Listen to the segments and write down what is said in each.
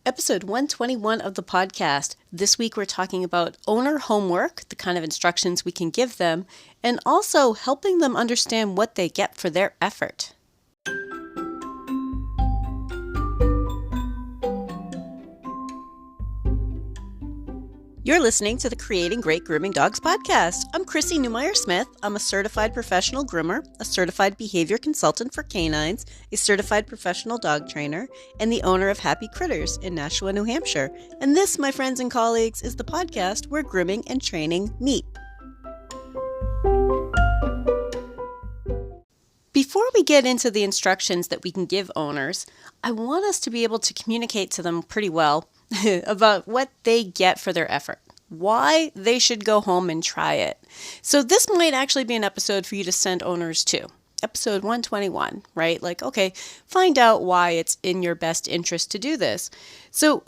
Episode 121 of the podcast. This week we're talking about owner homework, the kind of instructions we can give them, and also helping them understand what they get for their effort. You're listening to the Creating Great Grooming Dogs podcast. I'm Chrissy Newmeyer-Smith. I'm a certified professional groomer, a certified behavior consultant for canines, a certified professional dog trainer, and the owner of Happy Critters in Nashua, New Hampshire. And this, my friends and colleagues, is the podcast where grooming and training meet. Before we get into the instructions that we can give owners, I want us to be able to communicate to them pretty well about what they get for their effort, why they should go home and try it. So this might actually be an episode for you to send owners to. Episode 121, right? Like, okay, find out why it's in your best interest to do this. So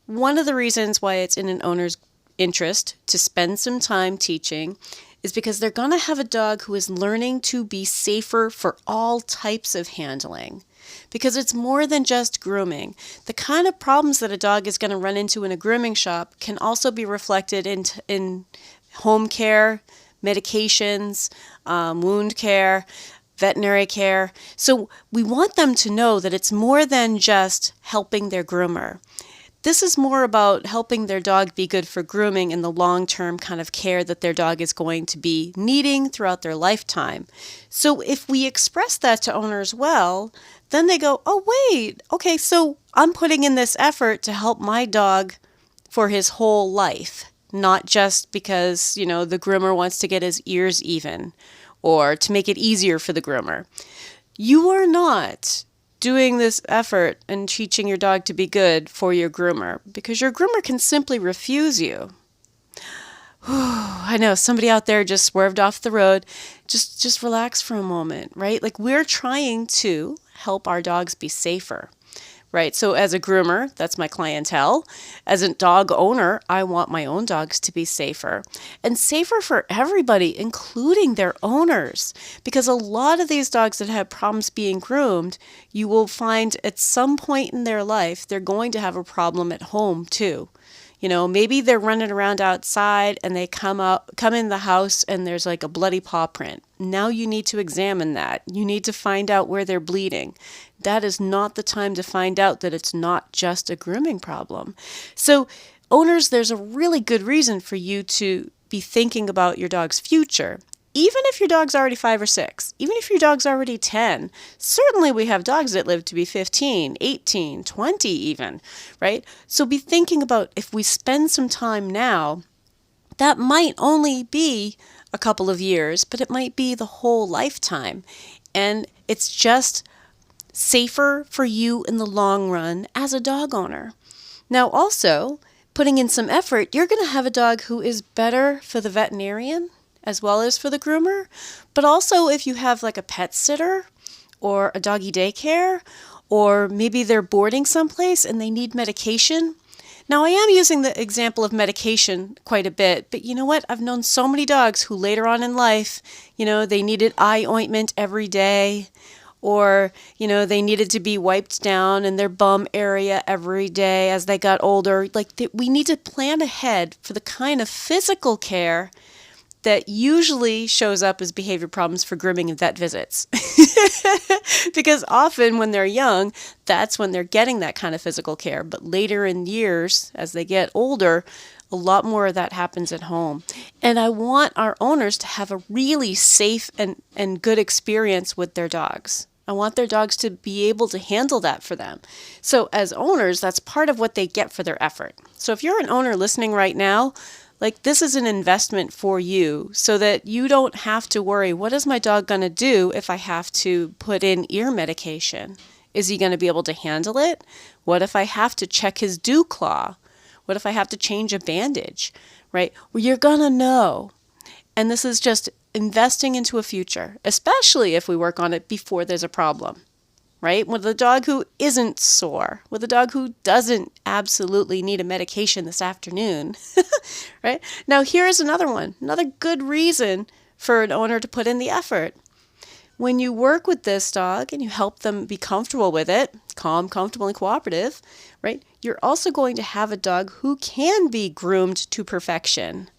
one of the reasons why it's in an owner's interest to spend some time teaching is because they're going to have a dog who is learning to be safer for all types of handling. Because it's more than just grooming. The kind of problems that a dog is going to run into in a grooming shop can also be reflected in home care, medications, wound care, veterinary care. So we want them to know that it's more than just helping their groomer. This is more about helping their dog be good for grooming and the long-term kind of care that their dog is going to be needing throughout their lifetime. So if we express that to owners well, then they go, oh, wait, okay, so I'm putting in this effort to help my dog for his whole life, not just because, the groomer wants to get his ears even or to make it easier for the groomer. You are not doing this effort and teaching your dog to be good for your groomer because your groomer can simply refuse you. I know somebody out there just swerved off the road. Just relax for a moment, right? Like we're trying to help our dogs be safer, right? So as a groomer, that's my clientele. As a dog owner, I want my own dogs to be safer and safer for everybody, including their owners. Because a lot of these dogs that have problems being groomed, you will find at some point in their life, they're going to have a problem at home too. Maybe they're running around outside and they come in the house and there's like a bloody paw print. Now you need to examine that. You need to find out where they're bleeding. That is not the time to find out that it's not just a grooming problem. So owners, there's a really good reason for you to be thinking about your dog's future. Even if your dog's already 5 or 6, even if your dog's already 10, certainly we have dogs that live to be 15, 18, 20 even, right? So be thinking about if we spend some time now, that might only be a couple of years, but it might be the whole lifetime. And it's just safer for you in the long run as a dog owner. Now also, putting in some effort, you're going to have a dog who is better for the veterinarian as well as for the groomer, but also if you have like a pet sitter or a doggy daycare, or maybe they're boarding someplace and they need medication. Now I am using the example of medication quite a bit, but you know what? I've known so many dogs who later on in life, they needed eye ointment every day, or, they needed to be wiped down in their bum area every day as they got older. We need to plan ahead for the kind of physical care that usually shows up as behavior problems for grooming and vet visits. Because often when they're young, that's when they're getting that kind of physical care. But later in years, as they get older, a lot more of that happens at home. And I want our owners to have a really safe and good experience with their dogs. I want their dogs to be able to handle that for them. So as owners, that's part of what they get for their effort. So if you're an owner listening right now, this is an investment for you so that you don't have to worry, what is my dog going to do if I have to put in ear medication? Is he going to be able to handle it? What if I have to check his dew claw? What if I have to change a bandage, right? Well, you're going to know. And this is just investing into a future, especially if we work on it before there's a problem. Right? With a dog who isn't sore, with a dog who doesn't absolutely need a medication this afternoon, right? Now, here's another one, another good reason for an owner to put in the effort. When you work with this dog and you help them be comfortable with it, calm, comfortable, and cooperative, right? You're also going to have a dog who can be groomed to perfection,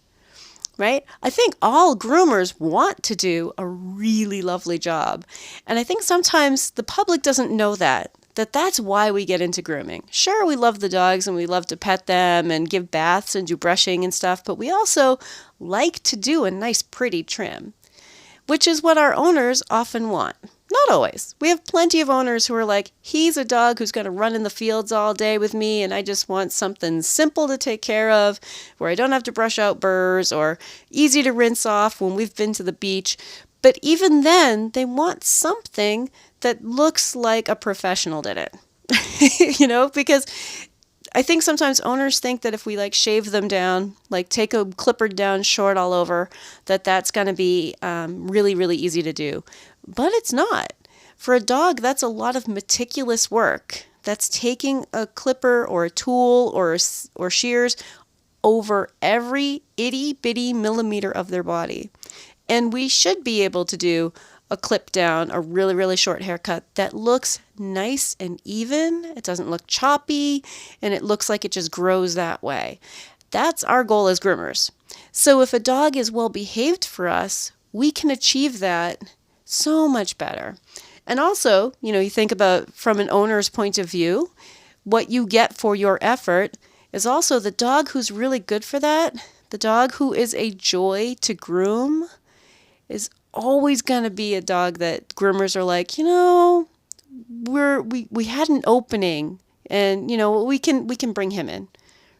right? I think all groomers want to do a really lovely job. And I think sometimes the public doesn't know that's why we get into grooming. Sure, we love the dogs and we love to pet them and give baths and do brushing and stuff, but we also like to do a nice, pretty trim, which is what our owners often want. Not always. We have plenty of owners who are like, he's a dog who's going to run in the fields all day with me, and I just want something simple to take care of, where I don't have to brush out burrs, or easy to rinse off when we've been to the beach. But even then, they want something that looks like a professional did it. Because I think sometimes owners think that if we shave them down, take a clippered down short all over, that's going to be really, really easy to do. But it's not. For a dog, that's a lot of meticulous work. That's taking a clipper or a tool or shears over every itty bitty millimeter of their body. And we should be able to do a clip down, a really, really short haircut that looks nice and even. It doesn't look choppy, and it looks like it just grows that way. That's our goal as groomers. So if a dog is well behaved for us, we can achieve that so much better. And also, you think about from an owner's point of view, what you get for your effort is also the dog who's really good for that, the dog who is a joy to groom, is always going to be a dog that groomers are like, we had an opening, and we can bring him in,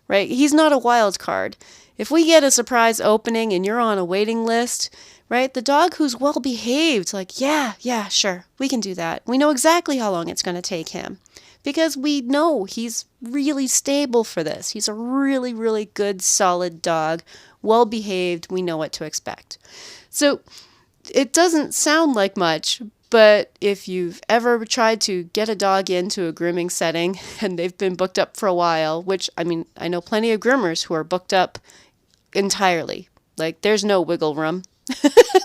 right? He's not a wild card. If we get a surprise opening and you're on a waiting list, right? The dog who's well behaved, yeah, sure, we can do that. We know exactly how long it's going to take him because we know he's really stable for this. He's a really, really good, solid dog, well behaved. We know what to expect. So it doesn't sound like much, but if you've ever tried to get a dog into a grooming setting and they've been booked up for a while, which, I know plenty of groomers who are booked up entirely. There's no wiggle room.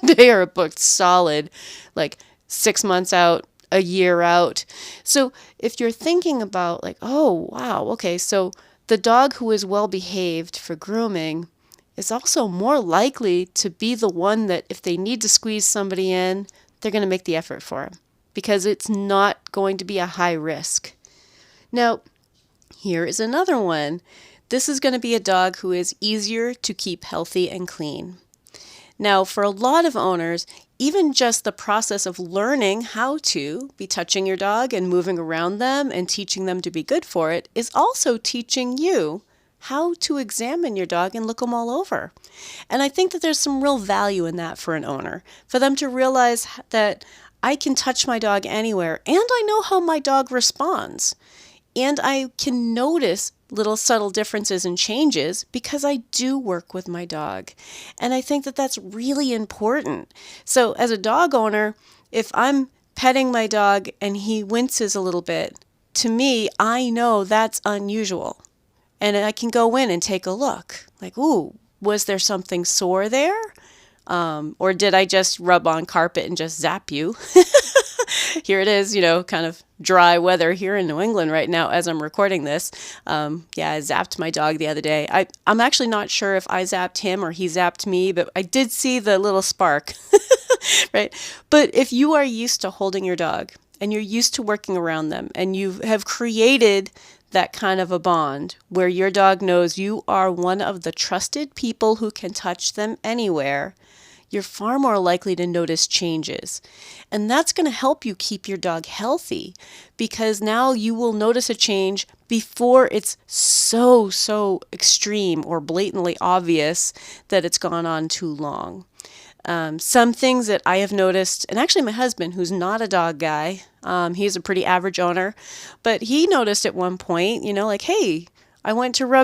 They are booked solid, 6 months out, a year out. So if you're thinking about oh, wow, okay, so the dog who is well behaved for grooming is also more likely to be the one that if they need to squeeze somebody in, they're going to make the effort for him because it's not going to be a high risk. Now, here is another one. This is going to be a dog who is easier to keep healthy and clean. Now, for a lot of owners, even just the process of learning how to be touching your dog and moving around them and teaching them to be good for it is also teaching you how to examine your dog and look them all over. And I think that there's some real value in that for an owner, for them to realize that I can touch my dog anywhere and I know how my dog responds. And I can notice little subtle differences and changes because I do work with my dog. And I think that that's really important. So as a dog owner, if I'm petting my dog and he winces a little bit, to me, I know that's unusual. And I can go in and take a look. Ooh, was there something sore there? Or did I just rub on carpet and just zap you? Here it is, kind of dry weather here in New England right now as I'm recording this. I zapped my dog the other day. I'm actually not sure if I zapped him or he zapped me, but I did see the little spark, right? But if you are used to holding your dog and you're used to working around them and you have created that kind of a bond where your dog knows you are one of the trusted people who can touch them anywhere, you're far more likely to notice changes. And that's going to help you keep your dog healthy because now you will notice a change before it's so extreme or blatantly obvious that it's gone on too long. Some things that I have noticed, and actually my husband, who's not a dog guy, he's a pretty average owner, but he noticed at one point, hey, I went to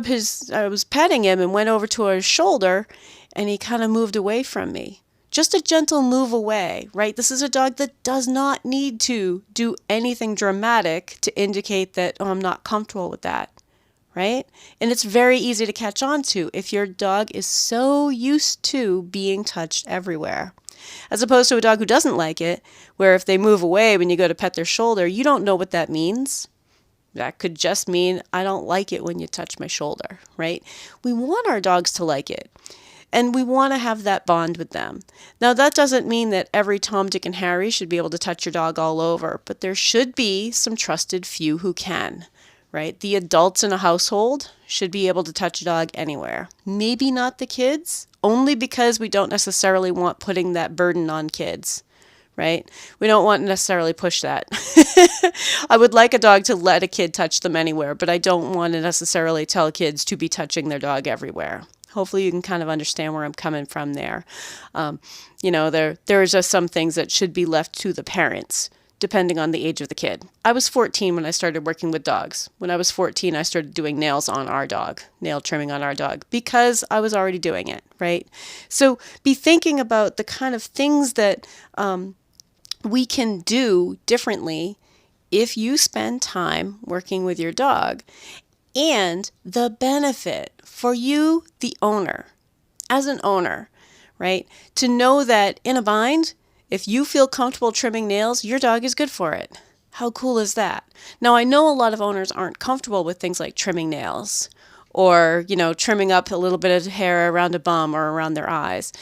I was petting him and went over to his shoulder and he kind of moved away from me. Just a gentle move away, right? This is a dog that does not need to do anything dramatic to indicate that, oh, I'm not comfortable with that, right? And it's very easy to catch on to if your dog is so used to being touched everywhere. As opposed to a dog who doesn't like it, where if they move away when you go to pet their shoulder, you don't know what that means. That could just mean I don't like it when you touch my shoulder, right? We want our dogs to like it. And we want to have that bond with them. Now, that doesn't mean that every Tom, Dick, and Harry should be able to touch your dog all over, but there should be some trusted few who can, right? The adults in a household should be able to touch a dog anywhere. Maybe not the kids, only because we don't necessarily want putting that burden on kids, right? We don't want to necessarily push that. I would like a dog to let a kid touch them anywhere, but I don't want to necessarily tell kids to be touching their dog everywhere. Hopefully you can kind of understand where I'm coming from there. There are just some things that should be left to the parents, depending on the age of the kid. I was 14 when I started working with dogs. When I was 14, I started doing nails on our dog, nail trimming on our dog, because I was already doing it, right? So be thinking about the kind of things that we can do differently if you spend time working with your dog, and the benefit for you, the owner, as an owner, right? To know that in a bind, if you feel comfortable trimming nails, your dog is good for it. How cool is that? Now, I know a lot of owners aren't comfortable with things like trimming nails or, trimming up a little bit of hair around a bum or around their eyes.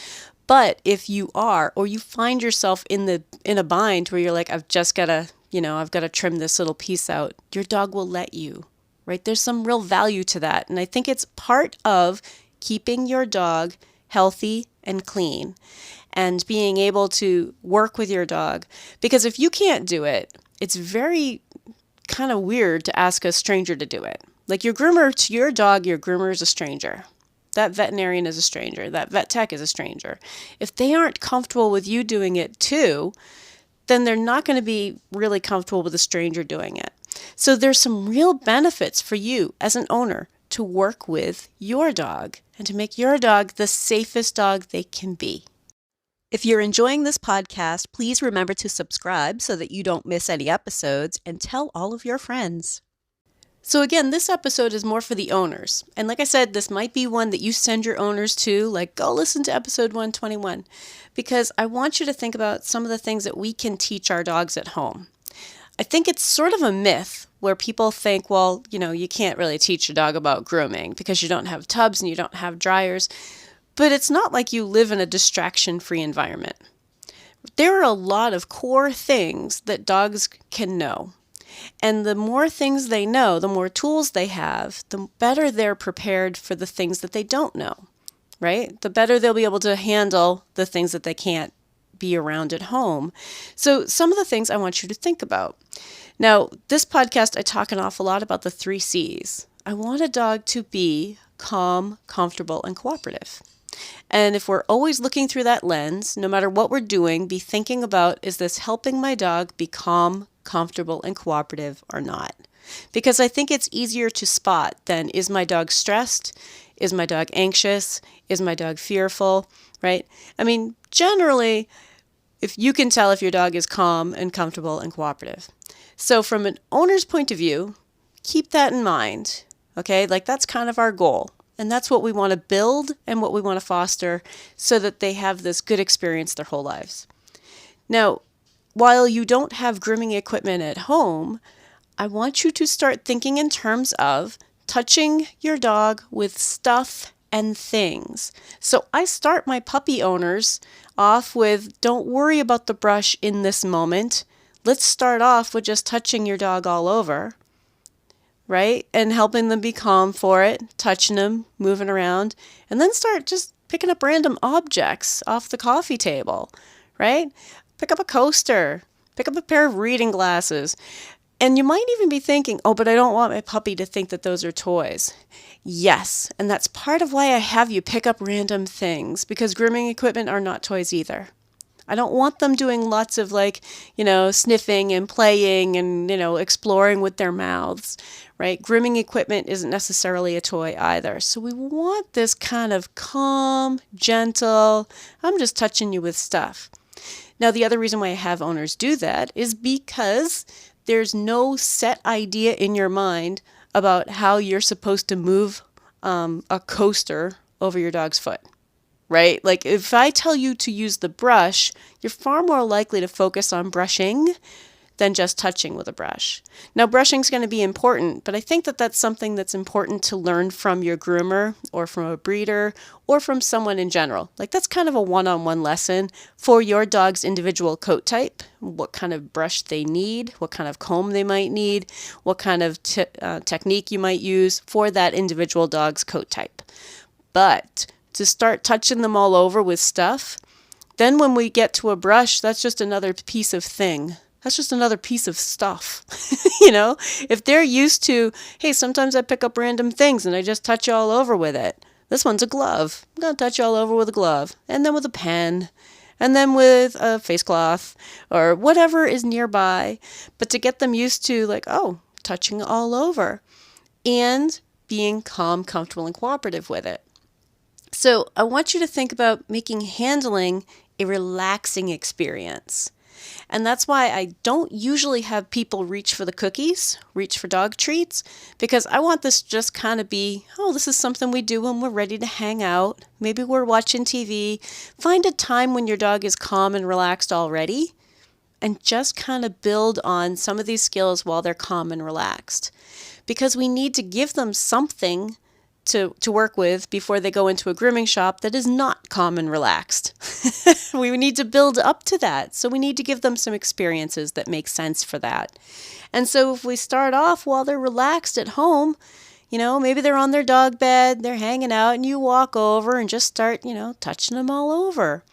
But if you are, or you find yourself in a bind where you're like, I've got to trim this little piece out, your dog will let you. Right? There's some real value to that. And I think it's part of keeping your dog healthy and clean and being able to work with your dog. Because if you can't do it, it's very kind of weird to ask a stranger to do it. Like your groomer, to your dog, your groomer is a stranger. That veterinarian is a stranger. That vet tech is a stranger. If they aren't comfortable with you doing it too, then they're not going to be really comfortable with a stranger doing it. So there's some real benefits for you as an owner to work with your dog and to make your dog the safest dog they can be. If you're enjoying this podcast, please remember to subscribe so that you don't miss any episodes, and tell all of your friends. So again, this episode is more for the owners. And like I said, this might be one that you send your owners to, like go listen to episode 121, because I want you to think about some of the things that we can teach our dogs at home. I think it's sort of a myth where people think, well, you can't really teach a dog about grooming because you don't have tubs and you don't have dryers. But it's not like you live in a distraction-free environment. There are a lot of core things that dogs can know. And the more things they know, the more tools they have, the better they're prepared for the things that they don't know, right? The better they'll be able to handle the things that they can't be around at home. So some of the things I want you to think about. Now, this podcast, I talk an awful lot about the 3 C's. I want a dog to be calm, comfortable, and cooperative. And if we're always looking through that lens, no matter what we're doing, be thinking about, is this helping my dog be calm, comfortable, and cooperative or not? Because I think it's easier to spot than, is my dog stressed? Is my dog anxious? Is my dog fearful? Right? I mean, generally, if you can tell if your dog is calm and comfortable and cooperative. So from an owner's point of view, keep that in mind. Okay? Like that's kind of our goal. And that's what we want to build and what we want to foster so that they have this good experience their whole lives. Now, while you don't have grooming equipment at home, I want you to start thinking in terms of touching your dog with stuff and things. So I start my puppy owners off with, don't worry about the brush in this moment. Let's start off with just touching your dog all over, right? And helping them be calm for it, touching them, moving around, and then start just picking up random objects off the coffee table, right? Pick up a coaster, pick up a pair of reading glasses. And you might even be thinking, oh, but I don't want my puppy to think that those are toys. Yes, and that's part of why I have you pick up random things, because grooming equipment are not toys either. I don't want them doing lots of sniffing and playing and, exploring with their mouths, right? Grooming equipment isn't necessarily a toy either. So we want this kind of calm, gentle, I'm just touching you with stuff. Now, the other reason why I have owners do that is because there's no set idea in your mind about how you're supposed to move a coaster over your dog's foot, right? Like if I tell you to use the brush, you're far more likely to focus on brushing than just touching with a brush. Now, brushing is going to be important, but I think that that's something that's important to learn from your groomer or from a breeder or from someone in general. Like that's kind of a one-on-one lesson for your dog's individual coat type, what kind of brush they need, what kind of comb they might need, what kind of technique you might use for that individual dog's coat type. But to start touching them all over with stuff, then when we get to a brush, that's just another piece of thing. That's just another piece of stuff. If they're used to, hey, sometimes I pick up random things and I just touch you all over with it. This one's a glove. I'm going to touch you all over with a glove. And then with a pen. And then with a face cloth or whatever is nearby. But to get them used to like, oh, touching all over. And being calm, comfortable, and cooperative with it. So I want you to think about making handling a relaxing experience. And that's why I don't usually have people reach for the cookies, reach for dog treats, because I want this to just kind of be, oh, this is something we do when we're ready to hang out. Maybe we're watching TV. Find a time when your dog is calm and relaxed already, and just kind of build on some of these skills while they're calm and relaxed. Because we need to give them something to work with before they go into a grooming shop that is not calm and relaxed. We need to build up to that. So we need to give them some experiences that make sense for that. And so if we start off while they're relaxed at home, maybe they're on their dog bed, they're hanging out, and you walk over and just start, touching them all over.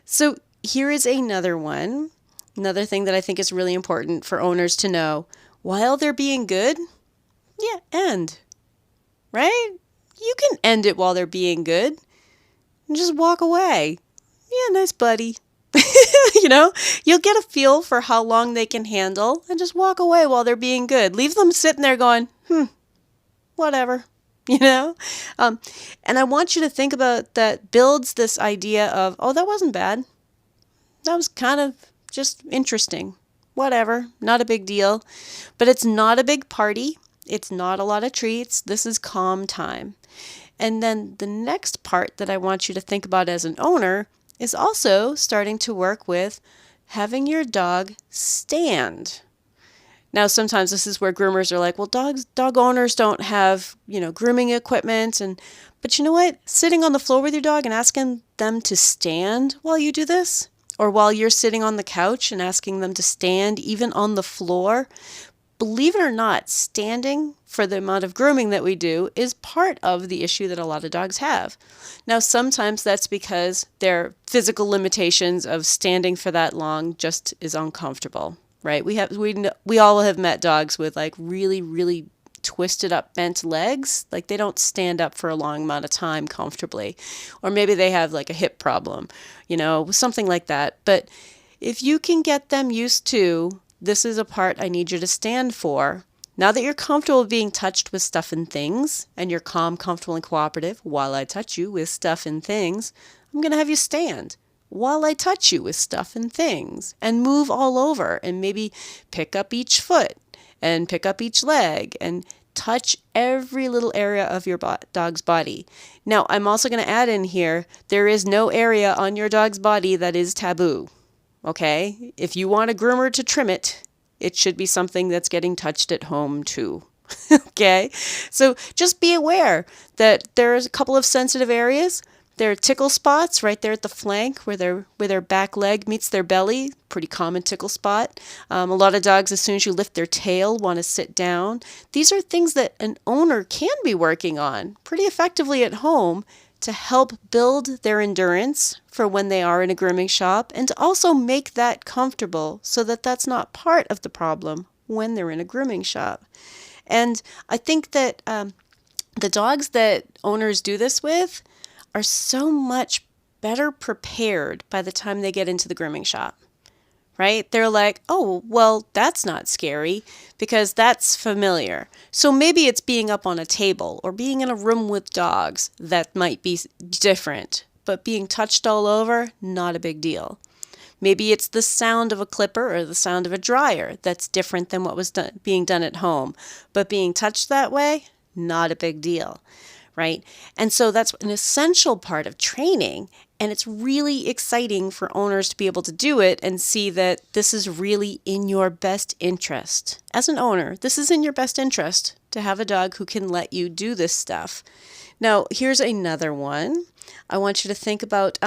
So here is another one. Another thing that I think is really important for owners to know. While they're being good, end. Right? You can end it while they're being good and just walk away. Yeah, nice buddy. You'll get a feel for how long they can handle and just walk away while they're being good. Leave them sitting there going, whatever, And I want you to think about that builds this idea of, oh, that wasn't bad. That was kind of just interesting. Whatever, not a big deal. But it's not a big party. It's not a lot of treats. This is calm time. And then the next part that I want you to think about as an owner is also starting to work with having your dog stand. Now, sometimes this is where groomers are like, well, dog owners don't have, grooming equipment. But you know what? Sitting on the floor with your dog and asking them to stand while you do this, or while you're sitting on the couch and asking them to stand even on the floor, believe it or not, standing for the amount of grooming that we do is part of the issue that a lot of dogs have. Now, sometimes that's because their physical limitations of standing for that long just is uncomfortable, right? We all have met dogs with like really, really twisted up bent legs. Like they don't stand up for a long amount of time comfortably. Or maybe they have like a hip problem, something like that. But if you can get them used to, this is a part I need you to stand for. Now that you're comfortable being touched with stuff and things, and you're calm, comfortable, and cooperative while I touch you with stuff and things, I'm going to have you stand while I touch you with stuff and things, and move all over, and maybe pick up each foot, and pick up each leg, and touch every little area of your dog's body. Now, I'm also going to add in here, there is no area on your dog's body that is taboo. Okay, if you want a groomer to trim it, it should be something that's getting touched at home too. Okay, so just be aware that there's a couple of sensitive areas. There are tickle spots right there at the flank where their back leg meets their belly. Pretty common tickle spot. A lot of dogs, as soon as you lift their tail, want to sit down. These are things that an owner can be working on pretty effectively at home to help build their endurance for when they are in a grooming shop, and to also make that comfortable so that that's not part of the problem when they're in a grooming shop. And I think that the dogs that owners do this with are so much better prepared by the time they get into the grooming shop. Right? They're like, oh, well, that's not scary because that's familiar. So maybe it's being up on a table or being in a room with dogs that might be different, but being touched all over, not a big deal. Maybe it's the sound of a clipper or the sound of a dryer that's different than what was being done at home, but being touched that way, not a big deal. right? And so that's an essential part of training. And it's really exciting for owners to be able to do it and see that this is really in your best interest. As an owner, this is in your best interest to have a dog who can let you do this stuff. Now, here's another one. I want you to think about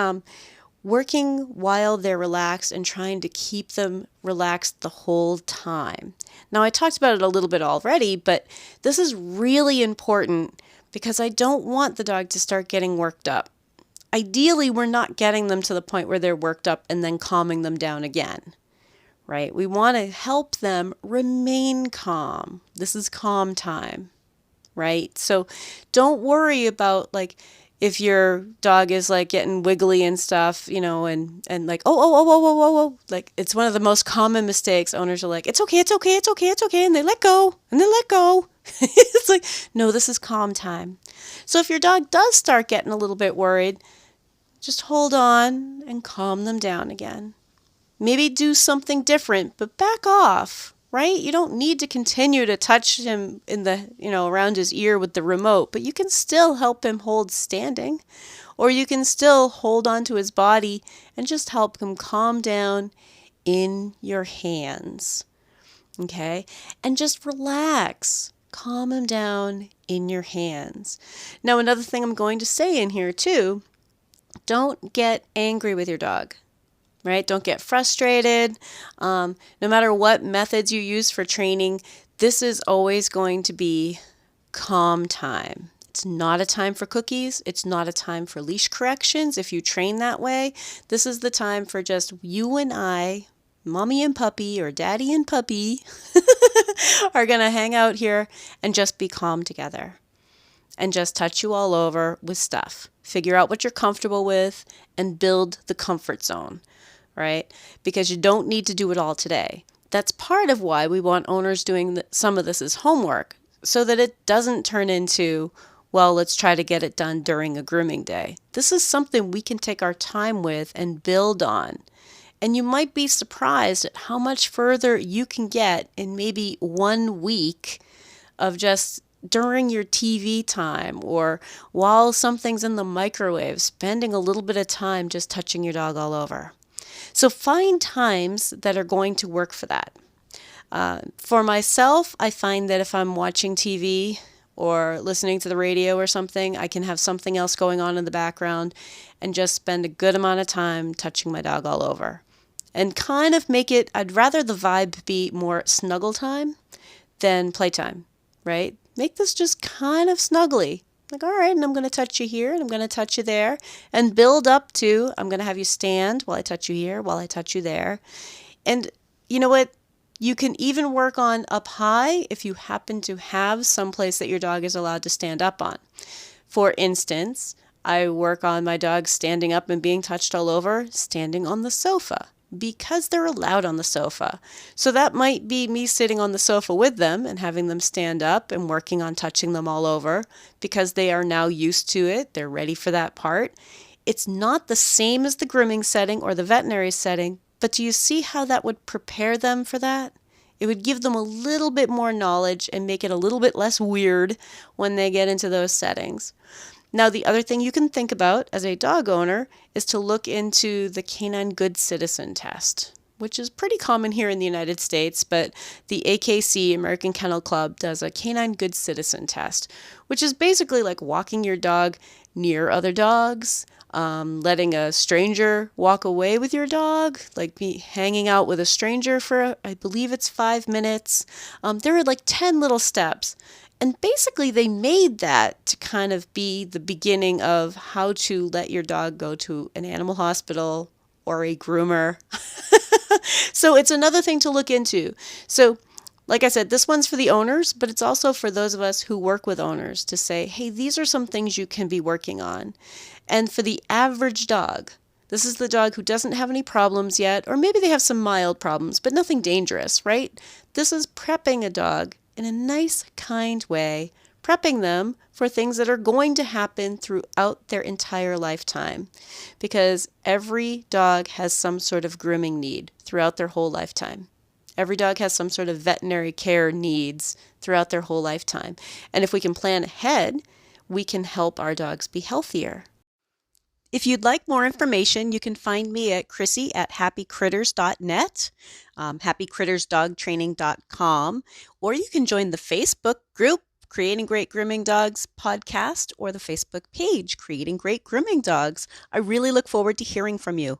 working while they're relaxed and trying to keep them relaxed the whole time. Now, I talked about it a little bit already, but this is really important because I don't want the dog to start getting worked up. Ideally, we're not getting them to the point where they're worked up and then calming them down again, right? We want to help them remain calm. This is calm time, right? So don't worry about if your dog is getting wiggly and stuff, and oh, like it's one of the most common mistakes. Owners are like, it's okay, and they let go, It's like, no, this is calm time. So if your dog does start getting a little bit worried, just hold on and calm them down again. Maybe do something different, but back off, right? You don't need to continue to touch him in the, around his ear with the remote, but you can still help him hold standing, or you can still hold onto his body and just help him calm down in your hands. Okay? And just relax. Calm him down in your hands. Now, another thing I'm going to say in here too, don't get angry with your dog. Right? Don't get frustrated. No matter what methods you use for training, this is always going to be calm time. It's not a time for cookies. It's not a time for leash corrections. If you train that way, this is the time for just you and I, mommy and puppy or daddy and puppy, are going to hang out here and just be calm together and just touch you all over with stuff. Figure out what you're comfortable with and build the comfort zone. Right? Because you don't need to do it all today. That's part of why we want owners doing some of this as homework, so that it doesn't turn into, well, let's try to get it done during a grooming day. This is something we can take our time with and build on. And you might be surprised at how much further you can get in maybe 1 week of just during your TV time or while something's in the microwave, spending a little bit of time just touching your dog all over. So find times that are going to work for that. For myself, I find that if I'm watching TV or listening to the radio or something, I can have something else going on in the background and just spend a good amount of time touching my dog all over. And kind of make it, I'd rather the vibe be more snuggle time than playtime, right? Make this just kind of snuggly. Like, all right, and I'm going to touch you here, and I'm going to touch you there, and build up to, I'm going to have you stand while I touch you here, while I touch you there. And you know what? You can even work on up high if you happen to have some place that your dog is allowed to stand up on. For instance, I work on my dog standing up and being touched all over, standing on the sofa, because they're allowed on the sofa. So that might be me sitting on the sofa with them and having them stand up and working on touching them all over because they are now used to it. They're ready for that part. It's not the same as the grooming setting or the veterinary setting, but do you see how that would prepare them for that? It would give them a little bit more knowledge and make it a little bit less weird when they get into those settings. Now, the other thing you can think about as a dog owner is to look into the Canine Good Citizen test, which is pretty common here in the United States, but the AKC, American Kennel Club, does a Canine Good Citizen test, which is basically like walking your dog near other dogs, letting a stranger walk away with your dog, like be hanging out with a stranger for, I believe it's 5 minutes. There are like 10 little steps. And basically they made that to kind of be the beginning of how to let your dog go to an animal hospital or a groomer. So it's another thing to look into. So like I said, this one's for the owners, but it's also for those of us who work with owners to say, hey, these are some things you can be working on. And for the average dog, this is the dog who doesn't have any problems yet, or maybe they have some mild problems, but nothing dangerous, right? This is prepping a dog in a nice, kind way, prepping them for things that are going to happen throughout their entire lifetime. Because every dog has some sort of grooming need throughout their whole lifetime. Every dog has some sort of veterinary care needs throughout their whole lifetime. And if we can plan ahead, we can help our dogs be healthier. If you'd like more information, you can find me at chrissy@happycritters.net, happycrittersdogtraining.com, or you can join the Facebook group, Creating Great Grooming Dogs podcast, or the Facebook page, Creating Great Grooming Dogs. I really look forward to hearing from you.